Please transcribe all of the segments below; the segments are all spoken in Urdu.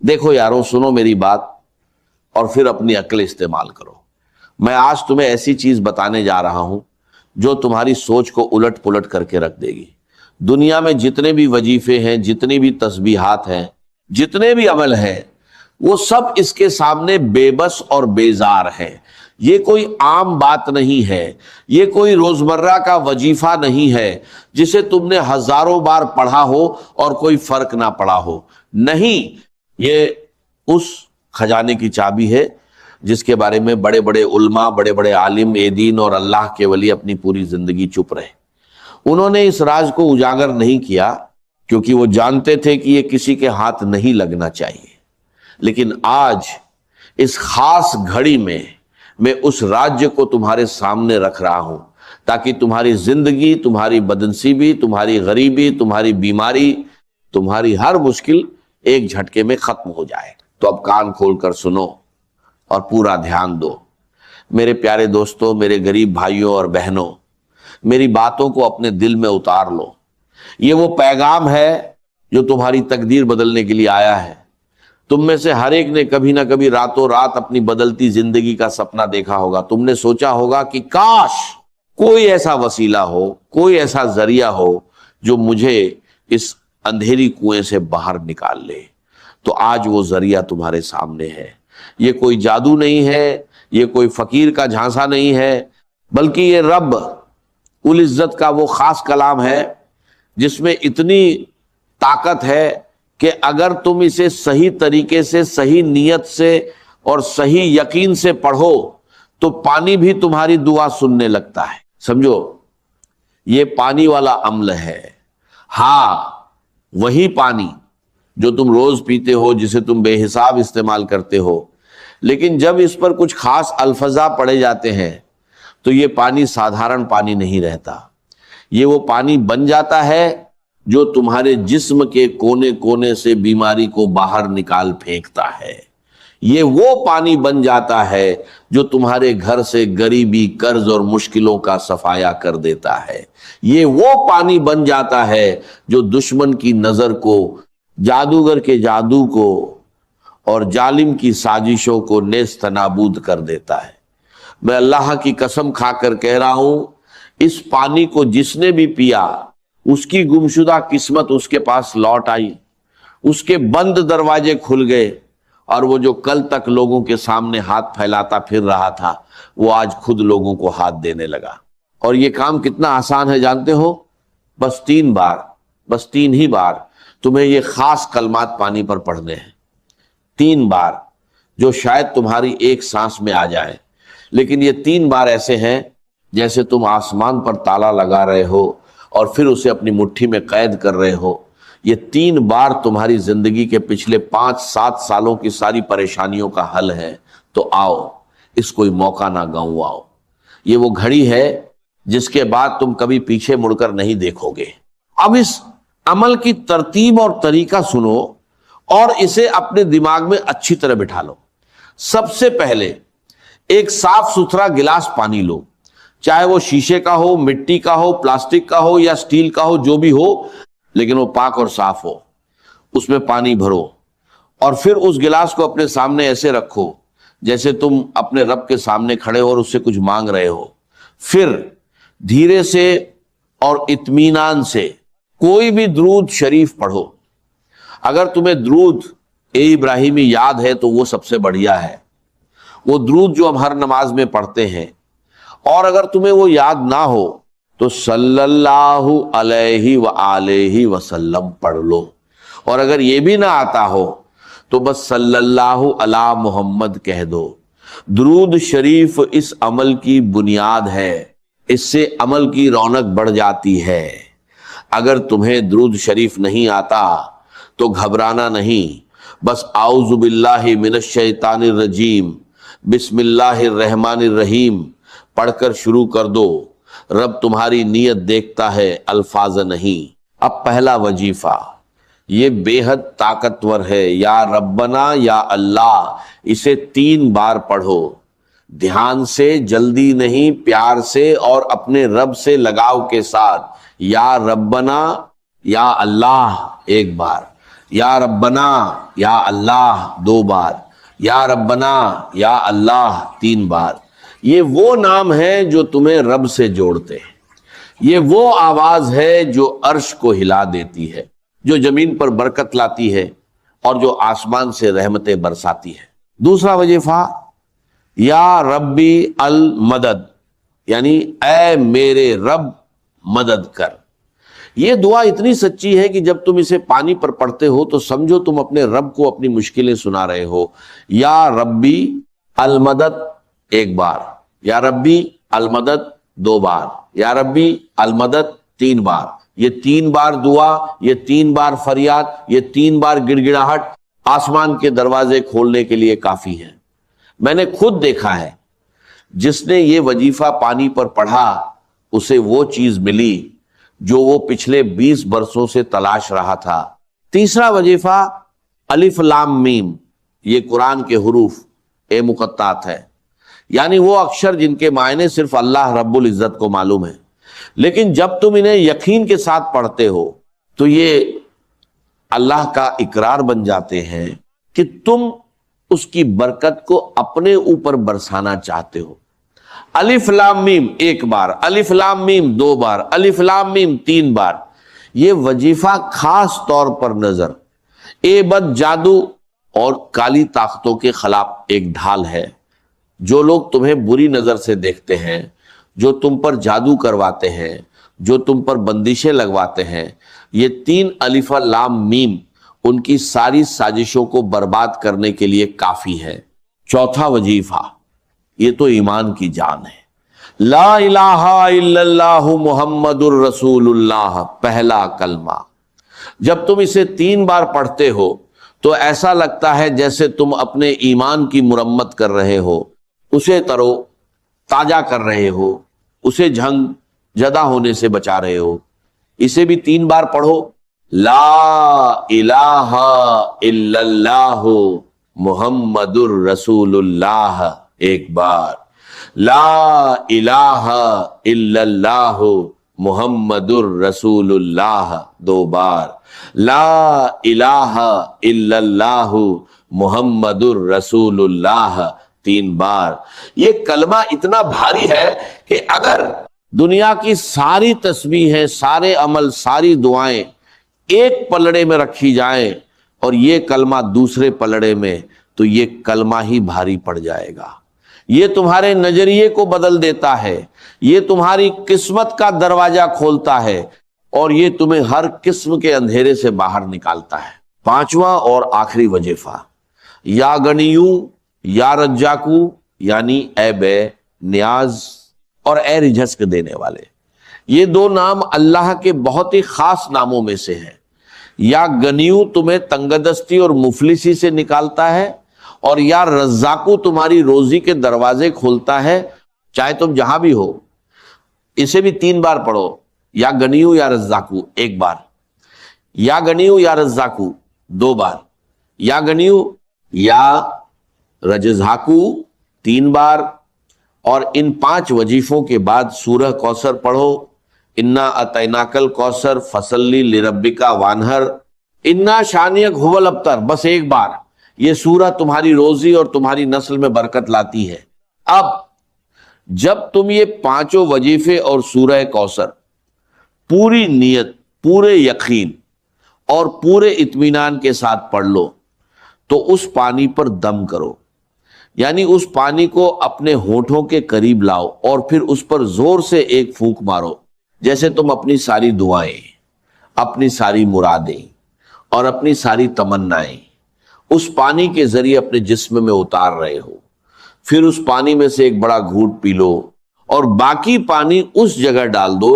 دیکھو یارو، سنو میری بات اور پھر اپنی عقل استعمال کرو۔ میں آج تمہیں ایسی چیز بتانے جا رہا ہوں جو تمہاری سوچ کو الٹ پلٹ کر کے رکھ دے گی۔ دنیا میں جتنے بھی وظیفے ہیں، جتنی بھی تسبیحات ہیں، جتنے بھی عمل ہیں، وہ سب اس کے سامنے بے بس اور بیزار ہیں۔ یہ کوئی عام بات نہیں ہے، یہ کوئی روزمرہ کا وظیفہ نہیں ہے جسے تم نے ہزاروں بار پڑھا ہو اور کوئی فرق نہ پڑا ہو۔ نہیں، یہ اس خزانے کی چابی ہے جس کے بارے میں بڑے بڑے علماء، بڑے بڑے عالم دین اور اللہ کے ولی اپنی پوری زندگی چپ رہے۔ انہوں نے اس راز کو اجاگر نہیں کیا کیونکہ وہ جانتے تھے کہ یہ کسی کے ہاتھ نہیں لگنا چاہیے۔ لیکن آج اس خاص گھڑی میں اس راج کو تمہارے سامنے رکھ رہا ہوں تاکہ تمہاری زندگی، تمہاری بدنصیبی، تمہاری غریبی، تمہاری بیماری، تمہاری ہر مشکل ایک جھٹکے میں ختم ہو جائے۔ تو اب کان کھول کر سنو اور پورا دھیان دو۔ میرے پیارے دوستوں، میرے غریب بھائیوں اور بہنوں، میری باتوں کو اپنے دل میں اتار لو۔ یہ وہ پیغام ہے جو تمہاری تقدیر بدلنے کے لیے آیا ہے۔ تم میں سے ہر ایک نے کبھی نہ کبھی راتوں رات اپنی بدلتی زندگی کا سپنا دیکھا ہوگا۔ تم نے سوچا ہوگا کہ کاش کوئی ایسا وسیلہ ہو، کوئی ایسا ذریعہ ہو جو مجھے اس اندھیری کنویں سے باہر نکال لے۔ تو آج وہ ذریعہ تمہارے سامنے ہے۔ یہ کوئی جادو نہیں ہے، یہ کوئی فقیر کا جھانسا نہیں ہے، بلکہ یہ رب العزت کا وہ خاص کلام ہے جس میں اتنی طاقت ہے کہ اگر تم اسے صحیح طریقے سے، صحیح نیت سے اور صحیح یقین سے پڑھو تو پانی بھی تمہاری دعا سننے لگتا ہے۔ سمجھو، یہ پانی والا عمل ہے۔ ہاں، وہی پانی جو تم روز پیتے ہو، جسے تم بے حساب استعمال کرتے ہو، لیکن جب اس پر کچھ خاص الفاظ پڑے جاتے ہیں تو یہ پانی سادھارن پانی نہیں رہتا۔ یہ وہ پانی بن جاتا ہے جو تمہارے جسم کے کونے کونے سے بیماری کو باہر نکال پھینکتا ہے۔ یہ وہ پانی بن جاتا ہے جو تمہارے گھر سے غریبی، قرض اور مشکلوں کا صفایا کر دیتا ہے۔ یہ وہ پانی بن جاتا ہے جو دشمن کی نظر کو، جادوگر کے جادو کو اور ظالم کی سازشوں کو نیست نابود کر دیتا ہے۔ میں اللہ کی قسم کھا کر کہہ رہا ہوں، اس پانی کو جس نے بھی پیا، اس کی گمشدہ قسمت اس کے پاس لوٹ آئی، اس کے بند دروازے کھل گئے، اور وہ جو کل تک لوگوں کے سامنے ہاتھ پھیلاتا پھر رہا تھا، وہ آج خود لوگوں کو ہاتھ دینے لگا۔ اور یہ کام کتنا آسان ہے جانتے ہو؟ بس 3 بار، بس 3 ہی بار تمہیں یہ خاص کلمات پانی پر پڑھنے ہیں۔ 3 بار جو شاید تمہاری ایک سانس میں آ جائے، لیکن یہ 3 بار ایسے ہیں جیسے تم آسمان پر تالا لگا رہے ہو اور پھر اسے اپنی مٹھی میں قید کر رہے ہو۔ یہ 3 بار تمہاری زندگی کے پچھلے 5-7 سالوں کی ساری پریشانیوں کا حل ہے۔ تو آؤ، اس کوئی موقع نہ گنواؤ۔ یہ وہ گھڑی ہے جس کے بعد تم کبھی پیچھے مڑ کر نہیں دیکھو گے۔ اب اس عمل کی ترتیب اور طریقہ سنو اور اسے اپنے دماغ میں اچھی طرح بٹھا لو۔ سب سے پہلے ایک صاف ستھرا گلاس پانی لو، چاہے وہ شیشے کا ہو، مٹی کا ہو، پلاسٹک کا ہو یا سٹیل کا ہو، جو بھی ہو، لیکن وہ پاک اور صاف ہو۔ اس میں پانی بھرو اور پھر اس گلاس کو اپنے سامنے ایسے رکھو جیسے تم اپنے رب کے سامنے کھڑے ہو اور اس سے کچھ مانگ رہے ہو۔ پھر دھیرے سے اور اطمینان سے کوئی بھی درود شریف پڑھو۔ اگر تمہیں درود ابراہیمی یاد ہے تو وہ سب سے بڑھیا ہے، وہ درود جو ہم ہر نماز میں پڑھتے ہیں۔ اور اگر تمہیں وہ یاد نہ ہو تو صلی اللہ علیہ وآلہ وسلم پڑھ لو، اور اگر یہ بھی نہ آتا ہو تو بس صلی اللہ علی محمد کہہ دو۔ درود شریف اس عمل کی بنیاد ہے، اس سے عمل کی رونق بڑھ جاتی ہے۔ اگر تمہیں درود شریف نہیں آتا تو گھبرانا نہیں، بس اعوذ باللہ من الشیطان الرجیم، بسم اللہ الرحمن الرحیم پڑھ کر شروع کر دو۔ رب تمہاری نیت دیکھتا ہے، الفاظ نہیں۔ اب پہلا وظیفہ، یہ بے حد طاقتور ہے، یا ربنا یا اللہ، اسے 3 بار پڑھو، دھیان سے، جلدی نہیں، پیار سے اور اپنے رب سے لگاؤ کے ساتھ۔ یا ربنا یا اللہ 1 بار، یا ربنا یا اللہ 2 بار، یا ربنا یا اللہ 3 بار۔ یہ وہ نام ہے جو تمہیں رب سے جوڑتے ہیں، یہ وہ آواز ہے جو عرش کو ہلا دیتی ہے، جو زمین پر برکت لاتی ہے اور جو آسمان سے رحمتیں برساتی ہے۔ دوسرا وظیفہ یا ربی المدد، یعنی اے میرے رب مدد کر۔ یہ دعا اتنی سچی ہے کہ جب تم اسے پانی پر پڑھتے ہو تو سمجھو تم اپنے رب کو اپنی مشکلیں سنا رہے ہو۔ یا ربی المدد 1 بار، یا ربی المدد 2 بار، یا ربی المدد 3 بار۔ یہ 3 بار دعا، یہ 3 بار فریاد، یہ 3 بار گڑ گڑاہٹ آسمان کے دروازے کھولنے کے لیے کافی ہے۔ میں نے خود دیکھا ہے، جس نے یہ وظیفہ پانی پر پڑھا اسے وہ چیز ملی جو وہ پچھلے 20 برسوں سے تلاش رہا تھا۔ تیسرا وظیفہ الف لام میم، یہ قرآن کے حروف مقطعات ہے، یعنی وہ اکشر جن کے معنی صرف اللہ رب العزت کو معلوم ہے، لیکن جب تم انہیں یقین کے ساتھ پڑھتے ہو تو یہ اللہ کا اقرار بن جاتے ہیں کہ تم اس کی برکت کو اپنے اوپر برسانا چاہتے ہو۔ الف لام میم 1 بار، الف لام میم 2 بار، الف لام میم 3 بار۔ یہ وظیفہ خاص طور پر نظر، بد جادو اور کالی طاقتوں کے خلاف ایک ڈھال ہے۔ جو لوگ تمہیں بری نظر سے دیکھتے ہیں، جو تم پر جادو کرواتے ہیں، جو تم پر بندشیں لگواتے ہیں، یہ 3 الف لام میم ان کی ساری سازشوں کو برباد کرنے کے لیے کافی ہے۔ چوتھا وظیفہ، یہ تو ایمان کی جان ہے، لا الہ الا اللہ محمد الرسول اللہ، پہلا کلمہ۔ جب تم اسے 3 بار پڑھتے ہو تو ایسا لگتا ہے جیسے تم اپنے ایمان کی مرمت کر رہے ہو، اسے ترو تازہ کر رہے ہو، اسے جھنگ جدا ہونے سے بچا رہے ہو۔ اسے بھی 3 بار پڑھو، لا الہ الا اللہ محمد الرسول اللہ 1 بار، لا الہ الا اللہ محمد الرسول اللہ 2 بار، لا الہ الا اللہ محمد الرسول اللہ 3 بار۔ یہ کلمہ اتنا بھاری ہے کہ اگر دنیا کی ساری تسبیحیں، سارے عمل، ساری دعائیں ایک پلڑے میں رکھی جائیں اور یہ کلمہ دوسرے پلڑے میں، تو یہ کلمہ ہی بھاری پڑ جائے گا۔ یہ تمہارے نظریے کو بدل دیتا ہے، یہ تمہاری قسمت کا دروازہ کھولتا ہے، اور یہ تمہیں ہر قسم کے اندھیرے سے باہر نکالتا ہے۔ 5واں اور آخری وظیفہ، یا گنیو یا رجاکو، یعنی اے بے نیاز اور اے رجھسک دینے والے۔ یہ 2 نام اللہ کے بہت ہی خاص ناموں میں سے ہیں۔ یا گنیو تمہیں تنگدستی اور مفلسی سے نکالتا ہے، اور یا رزاقو تمہاری روزی کے دروازے کھولتا ہے، چاہے تم جہاں بھی ہو۔ اسے بھی 3 بار پڑھو، یا گنیو یا رزاقو 1 بار، یا گنیو یا رزاقو 2 بار، یا گنیو یا رجزاقو 3 بار۔ اور ان 5 وظیفوں کے بعد سورہ کوثر پڑھو، انا اعطیناک الکوثر فصلی لربک وانحر، انا شانئک ھو الابتر، بس 1 بار۔ یہ سورہ تمہاری روزی اور تمہاری نسل میں برکت لاتی ہے۔ اب جب تم یہ 5 وظیفے اور سورہ کوثر پوری نیت، پورے یقین اور پورے اطمینان کے ساتھ پڑھ لو تو اس پانی پر دم کرو، یعنی اس پانی کو اپنے ہونٹوں کے قریب لاؤ اور پھر اس پر زور سے ایک پھونک مارو، جیسے تم اپنی ساری دعائیں، اپنی ساری مرادیں اور اپنی ساری تمنائیں اس پانی کے ذریعے اپنے جسم میں اتار رہے ہو۔ پھر اس پانی میں سے ایک بڑا گھونٹ پی لو اور باقی پانی اس جگہ ڈال دو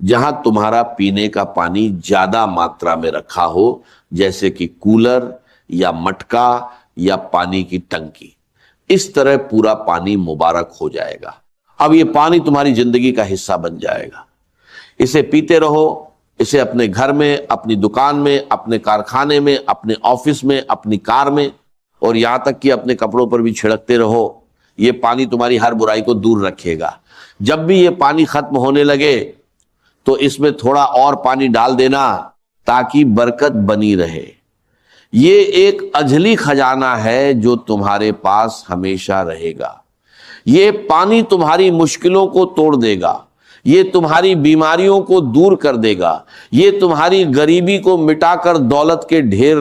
جہاں تمہارا پینے کا پانی زیادہ ماترا میں رکھا ہو، جیسے کہ کولر یا مٹکا یا پانی کی ٹنکی۔ اس طرح پورا پانی مبارک ہو جائے گا۔ اب یہ پانی تمہاری زندگی کا حصہ بن جائے گا۔ اسے پیتے رہو، اسے اپنے گھر میں، اپنی دکان میں، اپنے کارخانے میں، اپنے آفس میں، اپنی کار میں، اور یہاں تک کہ اپنے کپڑوں پر بھی چھڑکتے رہو۔ یہ پانی تمہاری ہر برائی کو دور رکھے گا۔ جب بھی یہ پانی ختم ہونے لگے تو اس میں تھوڑا اور پانی ڈال دینا تاکہ برکت بنی رہے۔ یہ ایک اجلی خزانہ ہے جو تمہارے پاس ہمیشہ رہے گا. یہ پانی تمہاری مشکلوں کو توڑ دے گا، یہ تمہاری بیماریوں کو دور کر دے گا، یہ تمہاری غریبی کو مٹا کر دولت کے ڈھیر